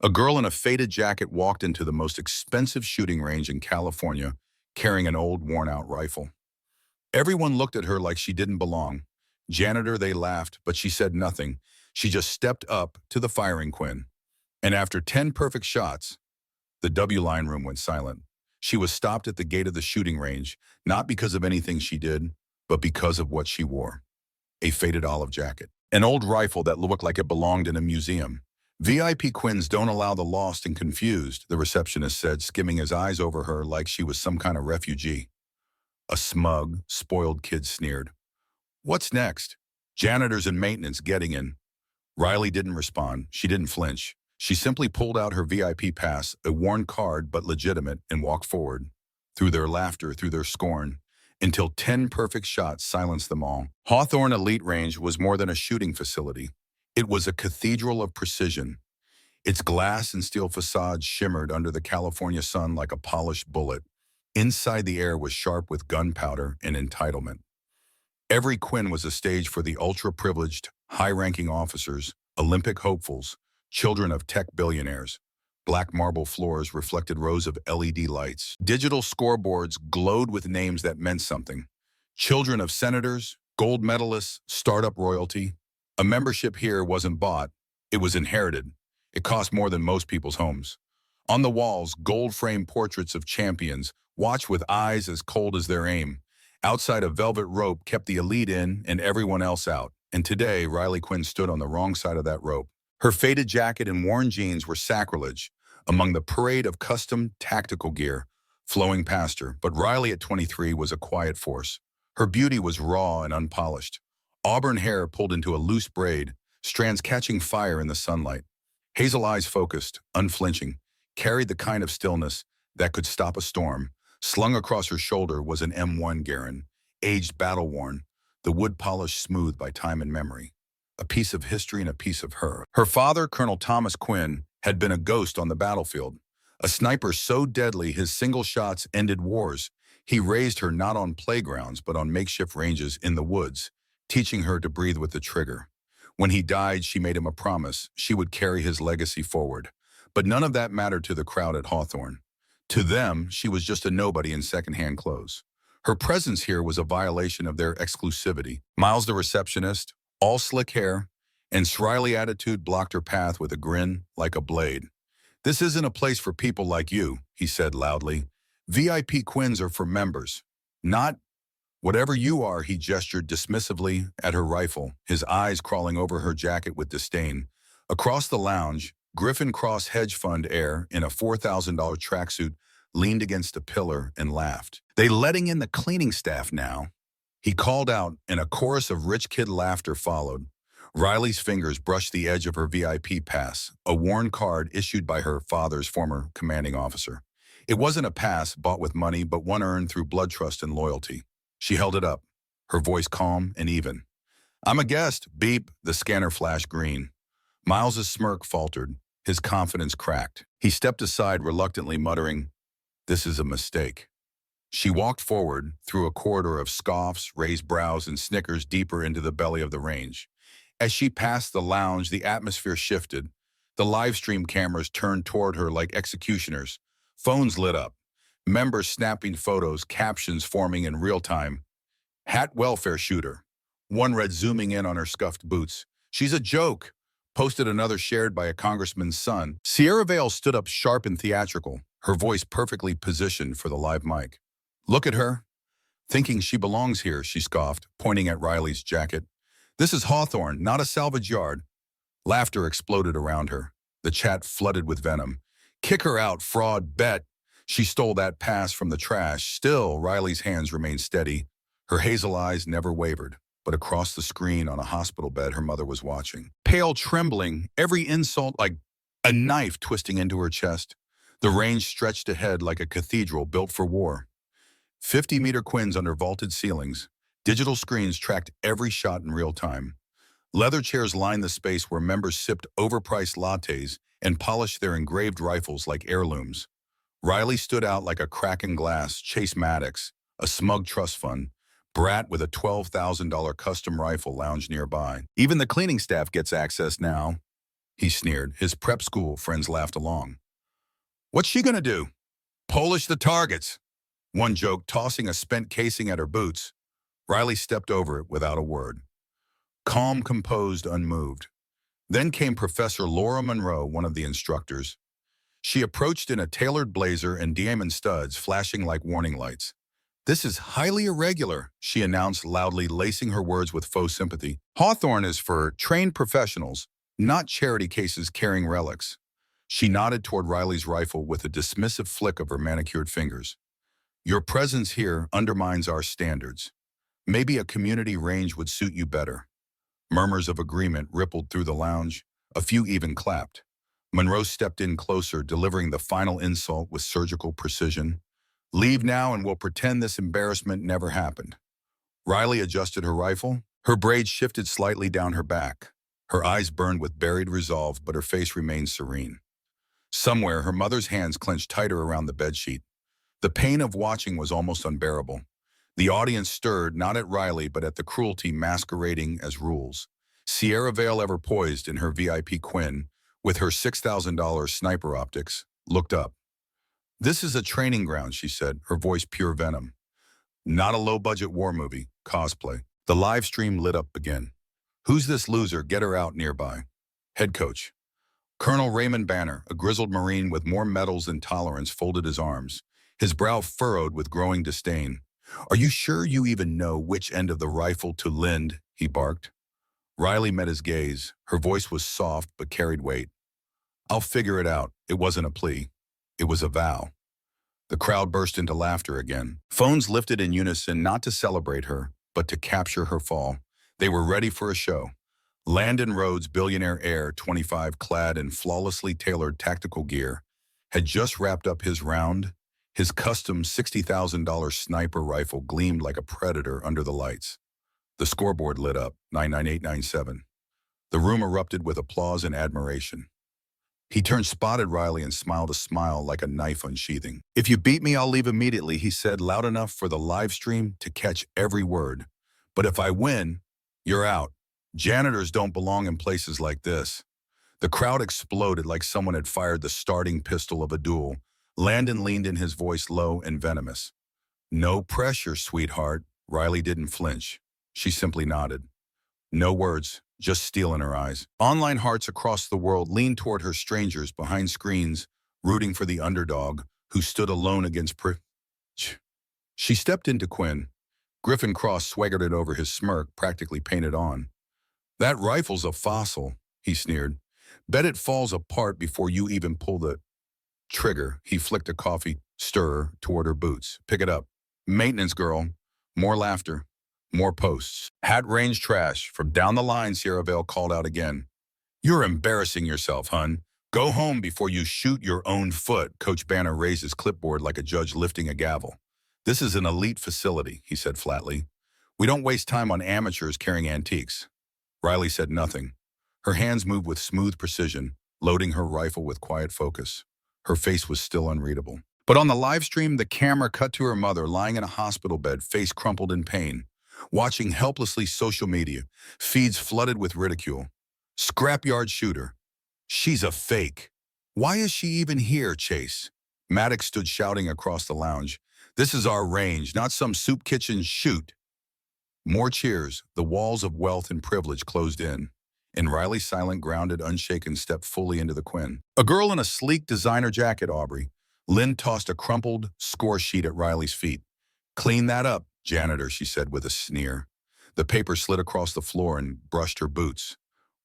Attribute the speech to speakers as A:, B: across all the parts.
A: A girl in a faded jacket walked into the most expensive shooting range in California, carrying an old, worn-out rifle. Everyone looked at her like she didn't belong. Janitor, they laughed, but she said nothing. She just stepped up to the firing Quinn. And after 10 perfect shots, the W line room went silent. She was stopped at the gate of the shooting range, not because of anything she did, but because of what she wore. A faded olive jacket. An old rifle that looked like it belonged in a museum. VIP Quins don't allow the lost and confused, the receptionist said, skimming his eyes over her like she was some kind of refugee. A smug, spoiled kid sneered. What's next? Janitors and maintenance getting in. Riley didn't respond. She didn't flinch. She simply pulled out her VIP pass, a worn card but legitimate, and walked forward. Through their laughter, through their scorn, until 10 perfect shots silenced them all. Hawthorne Elite Range was more than a shooting facility. It was a cathedral of precision. Its glass and steel facade shimmered under the California sun like a polished bullet. Inside, the air was sharp with gunpowder and entitlement. Every Quinn was a stage for the ultra-privileged, high-ranking officers, Olympic hopefuls, children of tech billionaires. Black marble floors reflected rows of LED lights. Digital scoreboards glowed with names that meant something. Children of senators, gold medalists, startup royalty. A membership here wasn't bought, it was inherited. It cost more than most people's homes. On the walls, gold-framed portraits of champions watched with eyes as cold as their aim. Outside, a velvet rope kept the elite in and everyone else out. And today, Riley Quinn stood on the wrong side of that rope. Her faded jacket and worn jeans were sacrilege among the parade of custom tactical gear flowing past her. But Riley at 23 was a quiet force. Her beauty was raw and unpolished. Auburn hair pulled into a loose braid, strands catching fire in the sunlight. Hazel eyes focused, unflinching, carried the kind of stillness that could stop a storm. Slung across her shoulder was an M1 Garand, aged battle-worn, the wood polished smooth by time and memory. A piece of history and a piece of her. Her father, Colonel Thomas Quinn, had been a ghost on the battlefield. A sniper so deadly his single shots ended wars. He raised her not on playgrounds but on makeshift ranges in the woods, teaching her to breathe with the trigger. When he died, she made him a promise she would carry his legacy forward. But none of that mattered to the crowd at Hawthorne. To them, she was just a nobody in secondhand clothes. Her presence here was a violation of their exclusivity. Miles, the receptionist, all slick hair, and Riley attitude blocked her path with a grin like a blade. This isn't a place for people like you, he said loudly. VIP Quins are for members, not whatever you are, he gestured dismissively at her rifle, his eyes crawling over her jacket with disdain. Across the lounge, Griffin Cross hedge fund heir in a $4,000 tracksuit leaned against a pillar and laughed. They letting in the cleaning staff now? He called out, and a chorus of rich kid laughter followed. Riley's fingers brushed the edge of her VIP pass, a worn card issued by her father's former commanding officer. It wasn't a pass bought with money, but one earned through blood trust and loyalty. She held it up, her voice calm and even. I'm a guest, beep, the scanner flashed green. Miles's smirk faltered, his confidence cracked. He stepped aside reluctantly, muttering, this is a mistake. She walked forward through a corridor of scoffs, raised brows, and snickers deeper into the belly of the range. As she passed the lounge, the atmosphere shifted. The live stream cameras turned toward her like executioners. Phones lit up. Members snapping photos, captions forming in real time. Hat welfare shooter. One read zooming in on her scuffed boots. She's a joke. Posted another shared by a congressman's son. Sierra Vale stood up sharp and theatrical, her voice perfectly positioned for the live mic. Look at her. Thinking she belongs here, she scoffed, pointing at Riley's jacket. This is Hawthorne, not a salvage yard. Laughter exploded around her. The chat flooded with venom. Kick her out, fraud, bet. She stole that pass from the trash. Still, Riley's hands remained steady. Her hazel eyes never wavered. But across the screen on a hospital bed, her mother was watching. Pale, trembling, every insult like a knife twisting into her chest. The range stretched ahead like a cathedral built for war. 50-meter Quins under vaulted ceilings. Digital screens tracked every shot in real time. Leather chairs lined the space where members sipped overpriced lattes and polished their engraved rifles like heirlooms. Riley stood out like a crack in glass. Chase Maddox, a smug trust fund, brat with a $12,000 custom rifle lounged nearby. Even the cleaning staff gets access now. he sneered. His prep school friends laughed along. What's she gonna do? Polish the targets, one joked, tossing a spent casing at her boots. Riley stepped over it without a word. Calm, composed, unmoved. Then came Professor Laura Monroe, one of the instructors. She approached in a tailored blazer and diamond studs flashing like warning lights. This is highly irregular, she announced loudly, lacing her words with faux sympathy. Hawthorne is for trained professionals, not charity cases carrying relics. She nodded toward Riley's rifle with a dismissive flick of her manicured fingers. Your presence here undermines our standards. Maybe a community range would suit you better. Murmurs of agreement rippled through the lounge. A few even clapped. Monroe stepped in closer, delivering the final insult with surgical precision. Leave now and we'll pretend this embarrassment never happened. Riley adjusted her rifle. Her braids shifted slightly down her back. Her eyes burned with buried resolve, but her face remained serene. Somewhere, her mother's hands clenched tighter around the bedsheet. The pain of watching was almost unbearable. The audience stirred, not at Riley, but at the cruelty masquerading as rules. Sierra Vale, ever poised in her VIP Quinn, with her $6,000 sniper optics, looked up. This is a training ground, she said, her voice pure venom. Not a low-budget war movie, cosplay. The live stream lit up again. Who's this loser? Get her out nearby. Head coach. Colonel Raymond Banner, a grizzled Marine with more medals than tolerance, folded his arms, his brow furrowed with growing disdain. Are you sure you even know which end of the rifle to lend? He barked. Riley met his gaze. Her voice was soft but carried weight. I'll figure it out. It wasn't a plea. It was a vow. The crowd burst into laughter again. Phones lifted in unison, not to celebrate her, but to capture her fall. They were ready for a show. Landon Rhodes, billionaire heir, 25, clad in flawlessly tailored tactical gear, had just wrapped up his round. His custom $60,000 sniper rifle gleamed like a predator under the lights. The scoreboard lit up, 99897. The room erupted with applause and admiration. He turned, spotted Riley, and smiled a smile like a knife unsheathing. If you beat me, I'll leave immediately, he said, loud enough for the live stream to catch every word. But if I win, you're out. Janitors don't belong in places like this. The crowd exploded like someone had fired the starting pistol of a duel. Landon leaned in, his voice low and venomous. No pressure, sweetheart. Riley didn't flinch. She simply nodded. No words, just steel in her eyes. Online hearts across the world leaned toward her, strangers behind screens, rooting for the underdog who stood alone against She stepped into Quinn. Griffin Cross swaggered it over, his smirk practically painted on. That rifle's a fossil, he sneered. Bet it falls apart before you even pull the trigger. He flicked a coffee stirrer toward her boots. Pick it up. Maintenance girl. More laughter. More posts. Hat range trash. From down the line, Sierra Vale called out again. You're embarrassing yourself, hun. Go home before you shoot your own foot. Coach Banner raised his clipboard like a judge lifting a gavel. This is an elite facility, he said flatly. We don't waste time on amateurs carrying antiques. Riley said nothing. Her hands moved with smooth precision, loading her rifle with quiet focus. Her face was still unreadable. But on the live stream, the camera cut to her mother lying in a hospital bed, face crumpled in pain, watching helplessly social media, feeds flooded with ridicule. Scrapyard shooter. She's a fake. Why is she even here, Chase? Maddox stood shouting across the lounge. This is our range, not some soup kitchen shoot. More cheers. The walls of wealth and privilege closed in. And Riley, silent, grounded, unshaken, stepped fully into the Quinn. A girl in a sleek designer jacket, Aubrey. Lynn tossed a crumpled score sheet at Riley's feet. Clean that up, janitor, she said with a sneer. The paper slid across the floor and brushed her boots.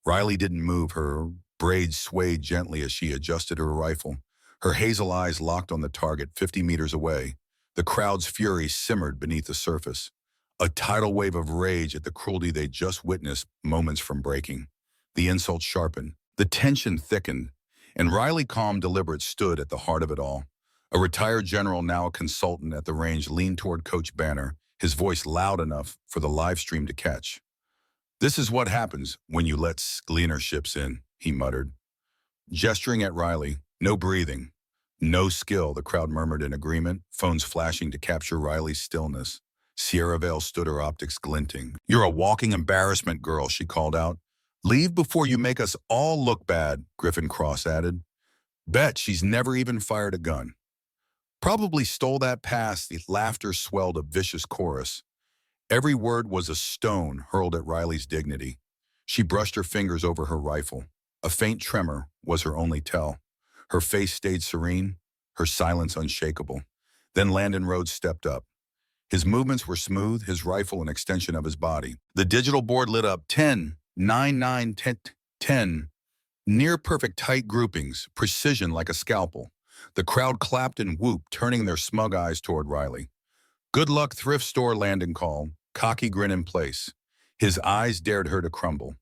A: Riley didn't move. Her braids swayed gently as she adjusted her rifle. Her hazel eyes locked on the target 50 meters away. The crowd's fury simmered beneath the surface. A tidal wave of rage at the cruelty they'd just witnessed moments from breaking. The insults sharpened. The tension thickened. And Riley, calm, deliberate, stood at the heart of it all. A retired general, now a consultant at the range, leaned toward Coach Banner, his voice loud enough for the live stream to catch. This is what happens when you let leaderships in, he muttered. Gesturing at Riley, no breathing, no skill, the crowd murmured in agreement, phones flashing to capture Riley's stillness. Sierra Vale stood, her optics glinting. You're a walking embarrassment, girl, she called out. Leave before you make us all look bad, Griffin Cross added. Bet she's never even fired a gun. Probably stole that pass. The laughter swelled a vicious chorus. Every word was a stone hurled at Riley's dignity. She brushed her fingers over her rifle. A faint tremor was her only tell. Her face stayed serene, her silence unshakable. Then Landon Rhodes stepped up. His movements were smooth, his rifle an extension of his body. The digital board lit up 10, 9, 9, 10, 10. Near-perfect tight groupings, precision like a scalpel. The crowd clapped and whooped, turning their smug eyes toward Riley. Good luck, thrift store, Landon called, cocky grin in place. His eyes dared her to crumble.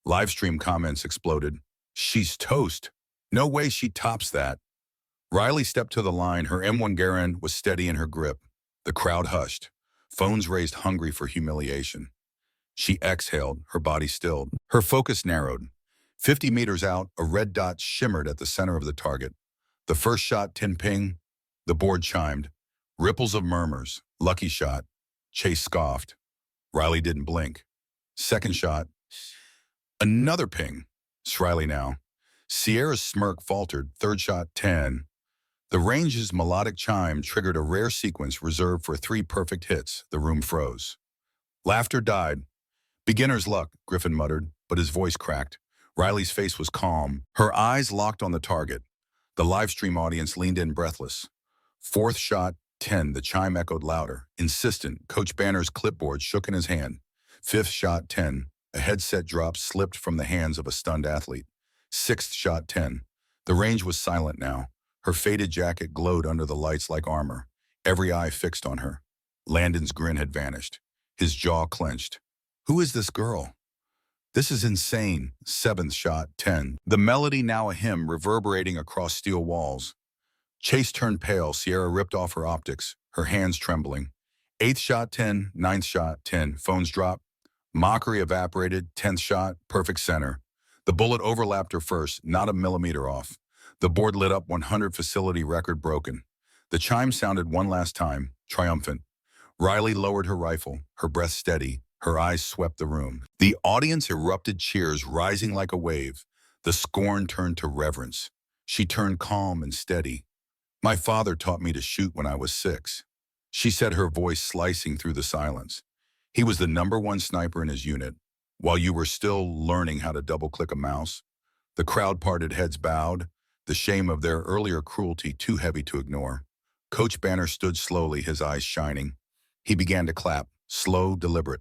A: Livestream comments exploded. She's toast. No way she tops that. Riley stepped to the line. Her M1 Garand was steady in her grip. The crowd hushed. Phones raised hungry for humiliation. She exhaled, her body stilled. Her focus narrowed. 50 meters out, a red dot shimmered at the center of the target. The first shot, 10 ping. The board chimed. Ripples of murmurs. Lucky shot. Chase scoffed. Riley didn't blink. Second shot. Another ping. It's Riley now. Sierra's smirk faltered. Third shot, 10. The range's melodic chime triggered a rare sequence reserved for 3 perfect hits. The room froze. Laughter died. Beginner's luck, Griffin muttered, but his voice cracked. Riley's face was calm. Her eyes locked on the target. The livestream audience leaned in breathless. Fourth shot, 10. The chime echoed louder. Insistent, Coach Banner's clipboard shook in his hand. Fifth shot, 10. A headset drop slipped from the hands of a stunned athlete. Sixth shot, 10. The range was silent now. Her faded jacket glowed under the lights like armor. Every eye fixed on her. Landon's grin had vanished. His jaw clenched. Who is this girl? This is insane. Seventh shot, 10. The melody now a hymn reverberating across steel walls. Chase turned pale. Sierra ripped off her optics, her hands trembling. Eighth shot, 10. Ninth shot, 10. Phones dropped. Mockery evaporated. 10th shot, perfect center. The bullet overlapped her first, not a millimeter off. The board lit up 100 facility record broken. The chime sounded one last time, triumphant. Riley lowered her rifle, her breath steady. Her eyes swept the room. The audience erupted cheers, rising like a wave. The scorn turned to reverence. She turned calm and steady. My father taught me to shoot when I was 6. She said, her voice slicing through the silence. He was the #1 sniper in his unit, while you were still learning how to double-click a mouse. The crowd parted, heads bowed, the shame of their earlier cruelty too heavy to ignore. Coach Banner stood slowly, his eyes shining. He began to clap, slow, deliberate.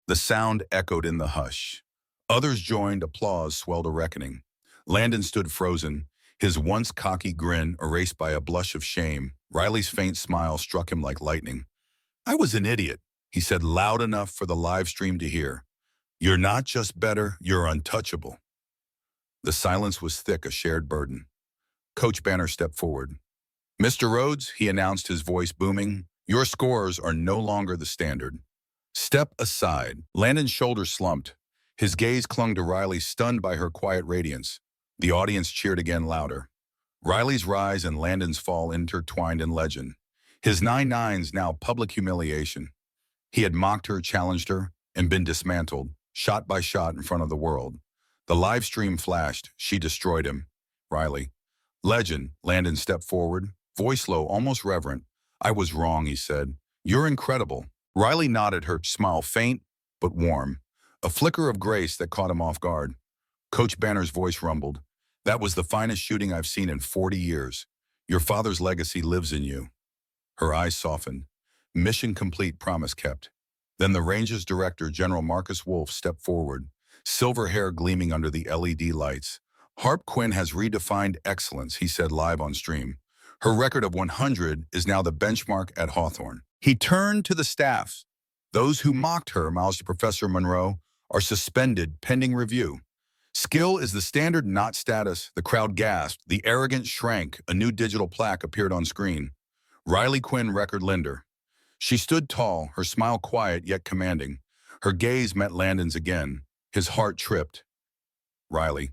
A: The sound echoed in the hush. Others joined, applause swelled a reckoning. Landon stood frozen, his once cocky grin erased by a blush of shame. Riley's faint smile struck him like lightning. I was an idiot, he said loud enough for the live stream to hear. You're not just better, you're untouchable. The silence was thick, a shared burden. Coach Banner stepped forward. Mr. Rhodes, he announced, his voice booming, your scores are no longer the standard. Step aside. Landon's shoulders slumped. His gaze clung to Riley, stunned by her quiet radiance. The audience cheered again louder. Riley's rise and Landon's fall intertwined in legend. His 9-9s now public humiliation. He had mocked her, challenged her, and been dismantled, shot by shot in front of the world. The live stream flashed. She destroyed him. Riley. Legend. Landon stepped forward, voice low, almost reverent. I was wrong, he said. You're incredible. Riley nodded, her smile faint but warm, a flicker of grace that caught him off guard. Coach Banner's voice rumbled. That was the finest shooting I've seen in 40 years. Your father's legacy lives in you. Her eyes softened. Mission complete, promise kept. Then the range's director, General Marcus Wolf, stepped forward, silver hair gleaming under the LED lights. Harp Quinn has redefined excellence, he said live on stream. Her record of 100 is now the benchmark at Hawthorne. He turned to the staff. Those who mocked her, mouthed Professor Monroe, are suspended pending review. Skill is the standard, not status. The crowd gasped. The arrogance shrank. A new digital plaque appeared on screen. Riley Quinn, record lender. She stood tall, her smile quiet yet commanding. Her gaze met Landon's again. His heart tripped. Riley.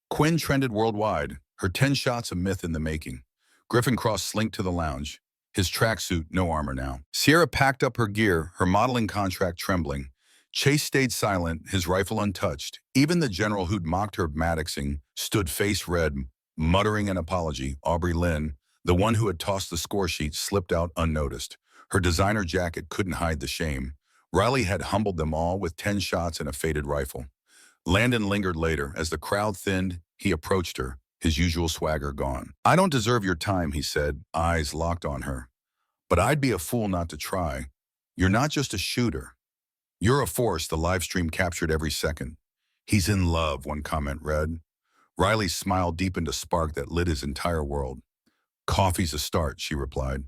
A: Quinn trended worldwide, her 10 shots a myth in the making. Griffin Cross slinked to the lounge. His tracksuit, no armor now. Sierra packed up her gear, her modeling contract trembling. Chase stayed silent, his rifle untouched. Even the general who'd mocked her Maddoxing stood face red, muttering an apology. Aubrey Lynn, the one who had tossed the score sheet, slipped out unnoticed. Her designer jacket couldn't hide the shame. Riley had humbled them all with 10 shots and a faded rifle. Landon lingered later. As the crowd thinned, he approached her, his usual swagger gone. "I don't deserve your time," he said, eyes locked on her. "But I'd be a fool not to try. You're not just a shooter. You're a force." The live stream captured every second. "He's in love," one comment read. Riley's smile deepened a spark that lit his entire world. "Coffee's a start," she replied.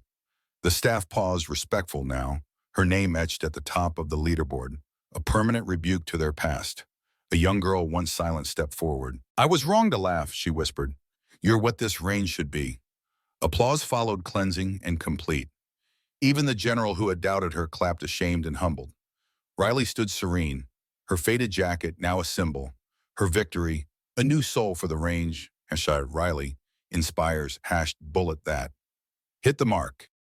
A: The staff paused, respectful now, her name etched at the top of the leaderboard, a permanent rebuke to their past. A young girl, once silent, stepped forward. "I was wrong to laugh," she whispered. "You're what this range should be." Applause followed, cleansing and complete. Even the general who had doubted her clapped, ashamed and humbled. Riley stood serene, her faded jacket now a symbol, her victory, a new soul for the range. #Riley inspires, #bullet that. Hit the mark.